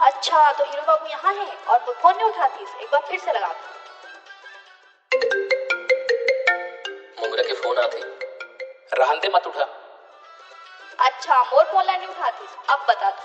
अच्छा तो हीरो बाबू यहाँ है और वो फोन नहीं उठाती, एक बार फिर से लगा दो। मोगरा के फोन आते रहन दे, मत उठा। अच्छा मोर फोन नहीं उठाती, अब बता दो।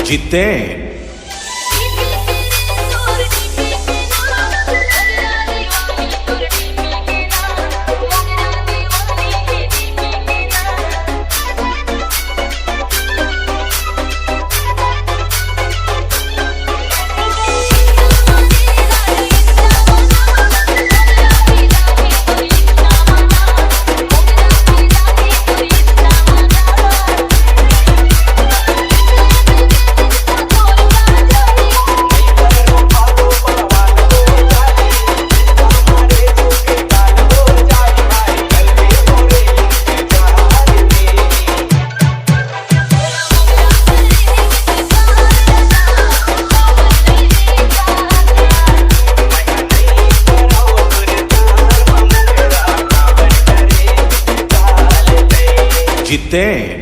जीते जीते।